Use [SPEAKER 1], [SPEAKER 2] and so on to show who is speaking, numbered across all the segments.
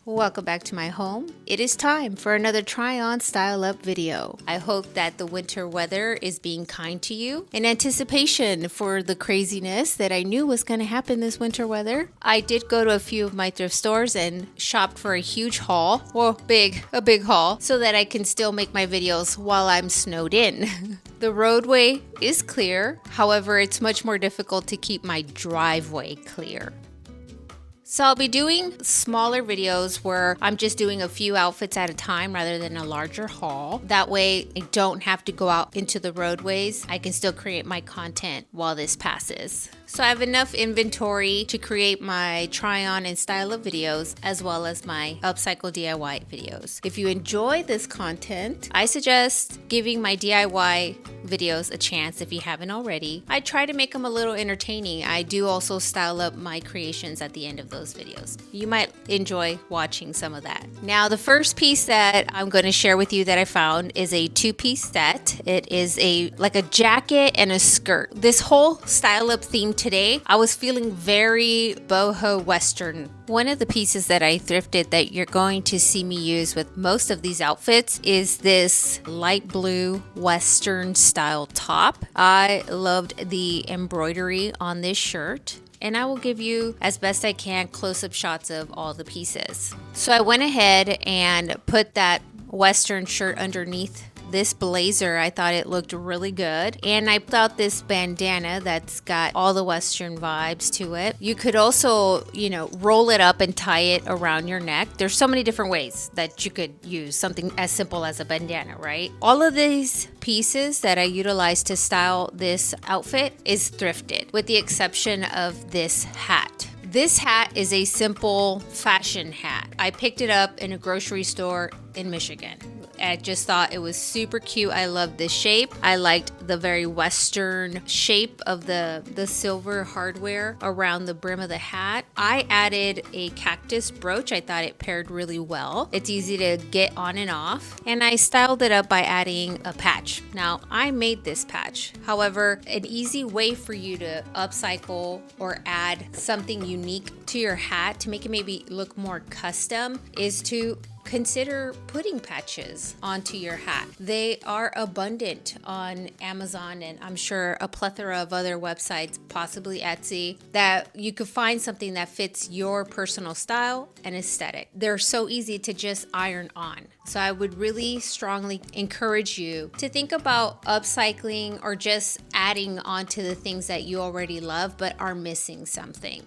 [SPEAKER 1] Welcome back to my home. It is time for another try on style up video. I hope that the winter weather is being kind to you. In anticipation for the craziness that I knew was going to happen this winter weather, I did go to a few of my thrift stores and shopped for a huge haul, well, a big haul, so that I can still make my videos while I'm snowed in. The roadway is clear, however, it's much more difficult to keep my driveway clear. So I'll be doing smaller videos where I'm just doing a few outfits at a time rather than a larger haul. That way I don't have to go out into the roadways. I can still create my content while this passes. So I have enough inventory to create my try on and style of videos as well as my upcycle DIY videos. If you enjoy this content, I suggest giving my DIY videos a chance if you haven't already. I try to make them a little entertaining. I do also style up my creations at the end of those videos. You might enjoy watching some of that. Now, the first piece that I'm going to share with you that I found is a two-piece set. It is like a jacket and a skirt. This whole style up theme today, I was feeling very boho Western. One of the pieces that I thrifted that you're going to see me use with most of these outfits is this light blue Western style top. I loved the embroidery on this shirt, and I will give you, as best I can, close-up shots of all the pieces. So I went ahead and put that Western shirt underneath this blazer. I thought it looked really good, and I thought this bandana that's got all the Western vibes to it. You could also, roll it up and tie it around your neck. There's so many different ways that you could use something as simple as a bandana, right? All of these pieces that I utilized to style this outfit is thrifted, with the exception of this hat. This hat is a simple fashion hat. I picked it up in a grocery store in Michigan. I just thought it was super cute. I love this shape. I liked the very Western shape of the silver hardware around the brim of the hat. I added a cactus brooch. I thought it paired really well. It's easy to get on and off. And I styled it up by adding a patch. Now, I made this patch. However, an easy way for you to upcycle or add something unique to your hat to make it maybe look more custom is to consider putting patches onto your hat. They are abundant on Amazon, and I'm sure a plethora of other websites, possibly Etsy, that you could find something that fits your personal style and aesthetic. They're so easy to just iron on. So I would really strongly encourage you to think about upcycling or just adding onto the things that you already love but are missing something.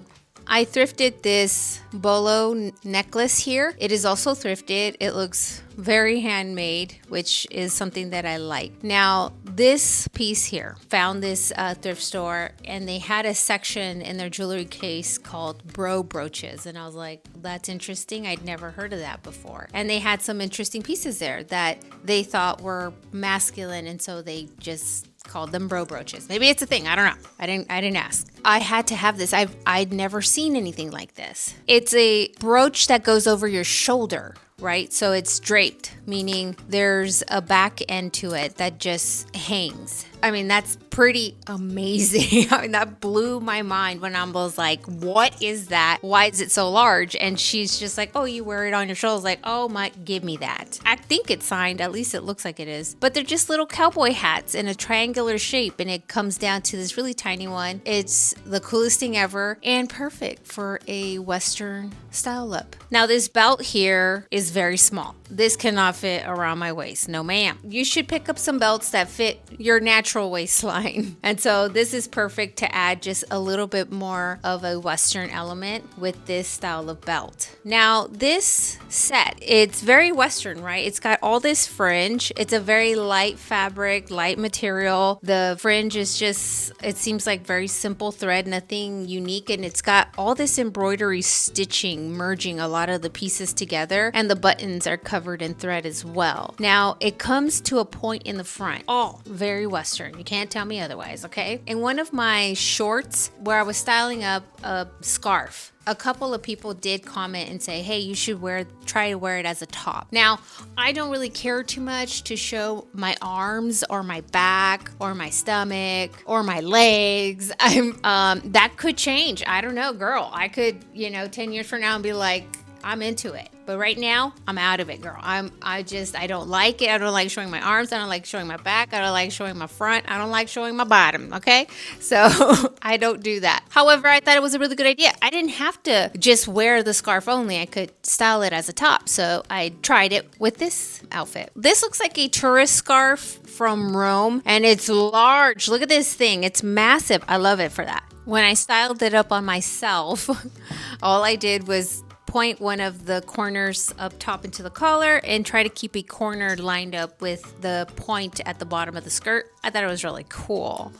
[SPEAKER 1] I thrifted this bolo necklace here. It is also thrifted. It looks very handmade, which is something that I like. Now, this piece here, found this thrift store, and they had a section in their jewelry case called bro brooches. And I was like, that's interesting. I'd never heard of that before. And they had some interesting pieces there that they thought were masculine, and so they just called them bro brooches. Maybe it's a thing. I don't know. I didn't ask. I had to have this. I'd never seen anything like this. It's a brooch that goes over your shoulder, right? So it's draped, meaning there's a back end to it that just hangs. I mean, that's pretty amazing. I mean, that blew my mind when I was like, what is that? Why is it so large? And she's just like, oh, you wear it on your shoulders. Like, oh my, give me that. I think it's signed. At least it looks like it is. But they're just little cowboy hats in a triangular shape. And it comes down to this really tiny one. It's the coolest thing ever and perfect for a Western style up. Now, this belt here is very small. This cannot fit around my waist. No, ma'am. You should pick up some belts that fit your natural waistline. And so this is perfect to add just a little bit more of a Western element with this style of belt. Now, this set, it's very Western, right? It's got all this fringe. It's a very light fabric, light material. The fringe is just, it seems like very simple thread, nothing unique. And it's got all this embroidery stitching, merging a lot of the pieces together. And the buttons are covered in thread as well. Now, it comes to a point in the front. All very Western. You can't tell me otherwise, okay? In one of my shorts where I was styling up a scarf, a couple of people did comment and say, hey, you should try to wear it as a top. Now, I don't really care too much to show my arms or my back or my stomach or my legs. That could change. I don't know, girl. I could, 10 years from now and be like, I'm into it. But right now, I'm out of it, girl. I don't like it. I don't like showing my arms. I don't like showing my back. I don't like showing my front. I don't like showing my bottom, okay? So I don't do that. However, I thought it was a really good idea. I didn't have to just wear the scarf only. I could style it as a top. So I tried it with this outfit. This looks like a tourist scarf from Rome, and it's large. Look at this thing. It's massive. I love it for that. When I styled it up on myself, all I did was point one of the corners up top into the collar and try to keep a corner lined up with the point at the bottom of the skirt. I thought it was really cool.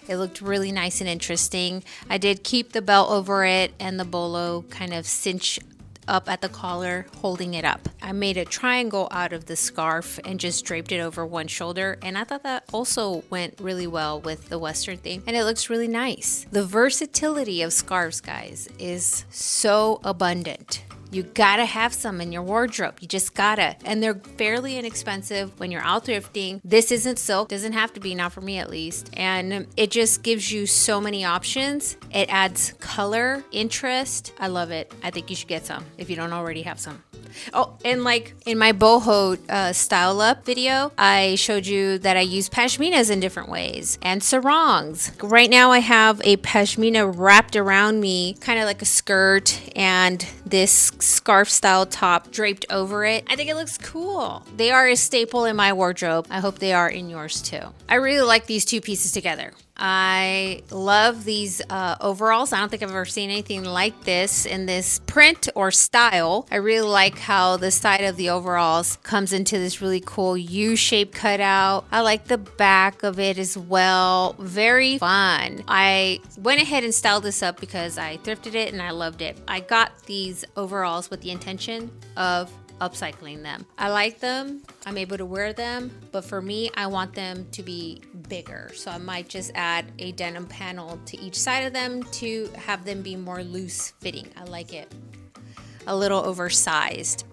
[SPEAKER 1] It looked really nice and interesting. I did keep the belt over it and the bolo kind of cinch up at the collar, holding it up. I made a triangle out of the scarf and just draped it over one shoulder, and I thought that also went really well with the Western theme, and it looks really nice. The versatility of scarves, guys, is so abundant. You gotta have some in your wardrobe. You just gotta. And they're fairly inexpensive when you're out thrifting. This isn't silk. Doesn't have to be, not for me at least. And it just gives you so many options. It adds color, interest. I love it. I think you should get some if you don't already have some. Oh, and like in my boho style up video, I showed you that I use pashminas in different ways and sarongs. Right now I have a pashmina wrapped around me, kind of like a skirt, and this scarf style top draped over it. I think it looks cool. They are a staple in my wardrobe. I hope they are in yours too. I really like these two pieces together. I love these overalls. I don't think I've ever seen anything like this in this print or style. I really like how the side of the overalls comes into this really cool U-shaped cutout. I like the back of it as well. Very fun. I went ahead and styled this up because I thrifted it and I loved it. I got these overalls with the intention of upcycling them. I like them. I'm able to wear them, but for me, I want them to be bigger. So I might just add a denim panel to each side of them to have them be more loose fitting. I like it. A little oversized.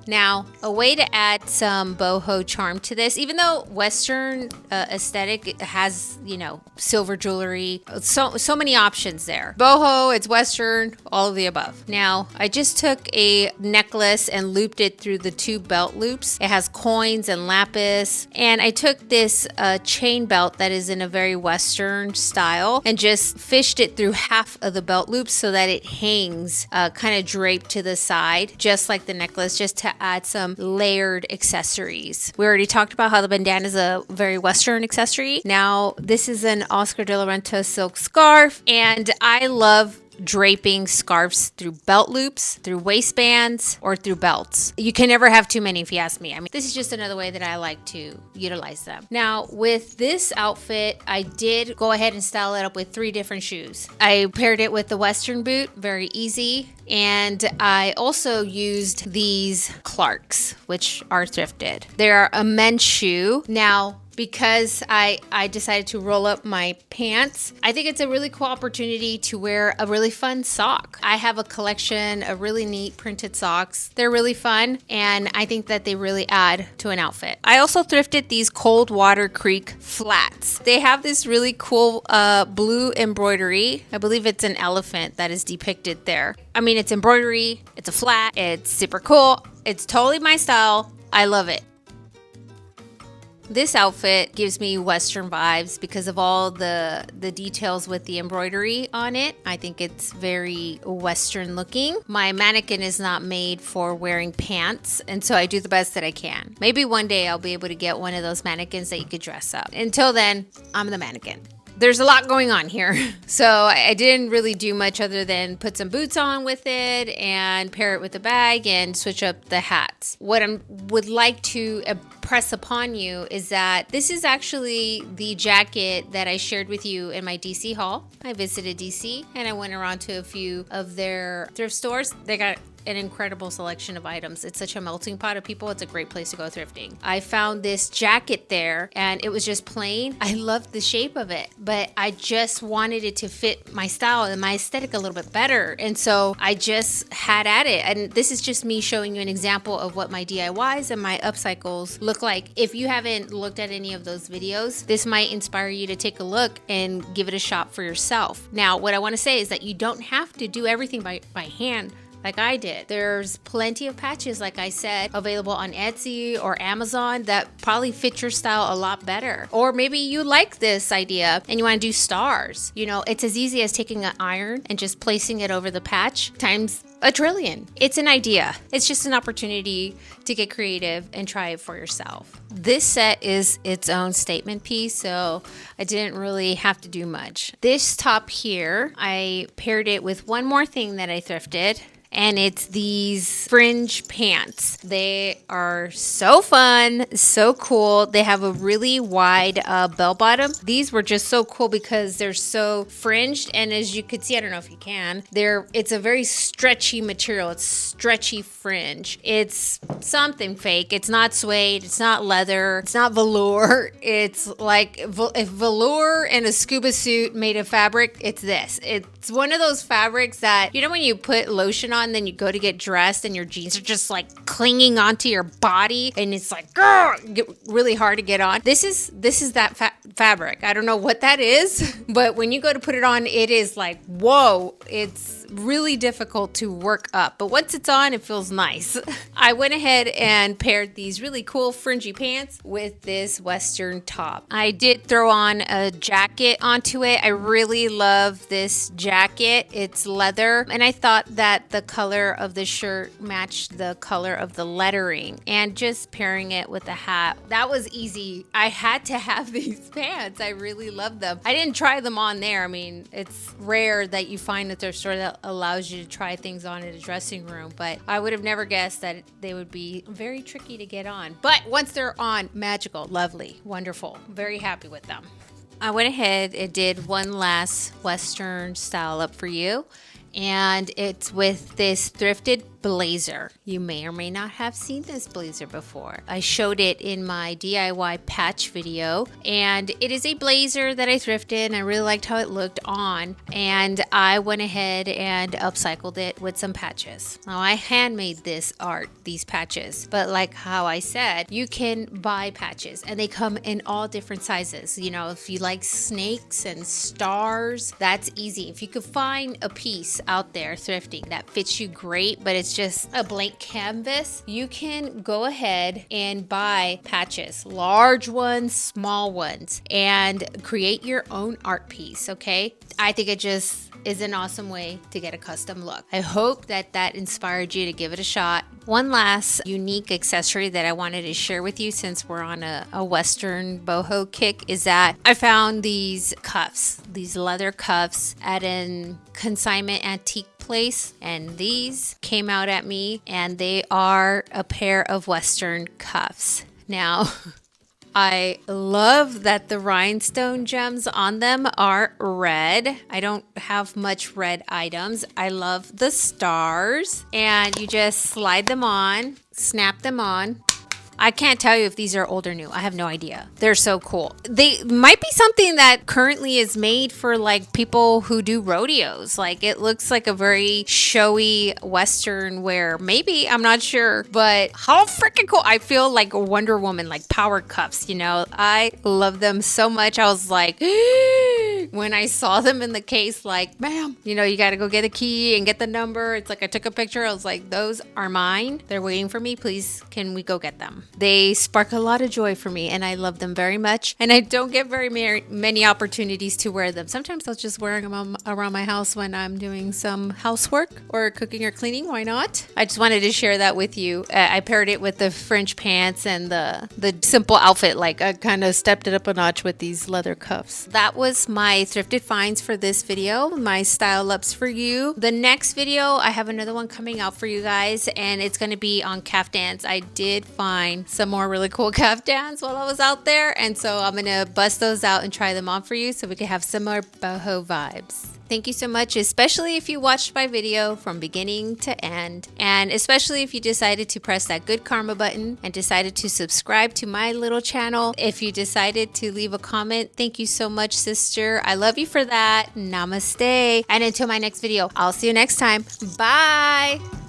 [SPEAKER 1] Now, a way to add some boho charm to this, even though Western aesthetic has, you know, silver jewelry, so many options there. Boho, it's Western, all of the above. Now, I just took a necklace and looped it through the two belt loops. It has coins and lapis, and I took this chain belt that is in a very Western style and just fished it through half of the belt loops so that it hangs kind of draped to the side, just like the necklace, just to add some layered accessories. We already talked about how the bandana is a very Western accessory. Now, this is an Oscar de la Renta silk scarf, and I love draping scarves through belt loops, through waistbands, or through belts. You can never have too many if you ask me. I mean, this is just another way that I like to utilize them. Now, with this outfit, I did go ahead and style it up with 3 different shoes. I paired it with the Western boot, very easy. And I also used these Clarks, which are thrifted. They're a men's shoe. Now, because I decided to roll up my pants, I think it's a really cool opportunity to wear a really fun sock. I have a collection of really neat printed socks. They're really fun, and I think that they really add to an outfit. I also thrifted these Cold Water Creek flats. They have this really cool blue embroidery. I believe it's an elephant that is depicted there. I mean, it's embroidery, it's a flat, it's super cool. It's totally my style. I love it. This outfit gives me Western vibes because of all the details with the embroidery on it. I think it's very Western looking. My mannequin is not made for wearing pants, and so I do the best that I can. Maybe one day I'll be able to get one of those mannequins that you could dress up. Until then, I'm the mannequin. There's a lot going on here. So I didn't really do much other than put some boots on with it and pair it with a bag and switch up the hats. What I would like to press upon you is that this is actually the jacket that I shared with you in my DC haul. I visited DC and I went around to a few of their thrift stores. They got an incredible selection of items. It's such a melting pot of people. It's a great place to go thrifting. I found this jacket there and it was just plain. I loved the shape of it, but I just wanted it to fit my style and my aesthetic a little bit better. And so I just had at it. And this is just me showing you an example of what my DIYs and my upcycles look like. If you haven't looked at any of those videos, this might inspire you to take a look and give it a shot for yourself. Now, what I want to say is that you don't have to do everything by hand like I did. There's plenty of patches, like I said, available on Etsy or Amazon that probably fit your style a lot better. Or maybe you like this idea and you want to do stars. You know, it's as easy as taking an iron and just placing it over the patch times a trillion. It's an idea. It's just an opportunity to get creative and try it for yourself. This set is its own statement piece, so I didn't really have to do much. This top here, I paired it with one more thing that I thrifted. And it's these fringe pants. They are so fun, so cool. They have a really wide bell bottom. These were just so cool because they're so fringed. And as you could see, I don't know if you can, it's a very stretchy material. It's stretchy fringe. It's something fake. It's not suede. It's not leather. It's not velour. It's like if velour and a scuba suit made of fabric, it's this. It's one of those fabrics that, you know, when you put lotion on, then you go to get dressed and your jeans are just like clinging onto your body and it's like really hard to get on. This is that fabric. I don't know what that is, but when you go to put it on, it is like, whoa, it's really difficult to work up. But once it's on, it feels nice. I went ahead and paired these really cool fringy pants with this Western top. I did throw on a jacket onto it. I really love this jacket. It's leather, and I thought that the color of the shirt matched the color of the lettering, and just pairing it with a hat, that was easy. I had to have these pants. I really love them. I didn't try them on there. I mean, it's rare that you find a thrift store that allows you to try things on in a dressing room, but I would have never guessed that they would be very tricky to get on. But once they're on, magical, lovely, wonderful. Very happy with them. I went ahead and did one last Western style up for you, and it's with this thrifted blazer. You may or may not have seen this blazer before. I showed it in my DIY patch video, and it is a blazer that I thrifted and I really liked how it looked on, and I went ahead and upcycled it with some patches. Now, I handmade these patches, but like how I said, you can buy patches and they come in all different sizes. You know, if you like snakes and stars, that's easy. If you could find a piece out there thrifting that fits you great, but it's just a blank canvas, you can go ahead and buy patches, large ones, small ones, and create your own art piece, okay? I think it just is an awesome way to get a custom look. I hope that inspired you to give it a shot. One last unique accessory that I wanted to share with you, since we're on a Western boho kick, is that I found these cuffs, these leather cuffs at an consignment antique place, and these came out at me, and they are a pair of Western cuffs. Now, I love that the rhinestone gems on them are red. I don't have much red items. I love the stars, and you just slide them on, snap them on. I can't tell you if these are old or new. I have no idea. They're so cool. They might be something that currently is made for like people who do rodeos. Like, it looks like a very showy Western wear. Maybe, I'm not sure, but how freaking cool. I feel like a Wonder Woman, like power cuffs, you know. I love them so much. I was like, when I saw them in the case, like, ma'am, you know, you got to go get a key and get the number. It's like I took a picture. I was like, those are mine. They're waiting for me. Please, can we go get them? They spark a lot of joy for me, and I love them very much. And I don't get very many opportunities to wear them. Sometimes I'll just wear them around my house when I'm doing some housework or cooking or cleaning. Why not? I just wanted to share that with you. I paired it with the French pants and the simple outfit. Like, I kind of stepped it up a notch with these leather cuffs. That was my thrifted finds for this video, my style ups for you. The next video, I have another one coming out for you guys, and it's going to be on Caftans. I did find some more really cool Caftans while I was out there, and so I'm gonna bust those out and try them on for you so we can have similar boho vibes. Thank you so much, especially if you watched my video from beginning to end, and especially if you decided to press that good karma button and decided to subscribe to my little channel. If you decided to leave a comment, thank you so much, sister. I love you for that. Namaste. And until my next video, I'll see you next time. Bye.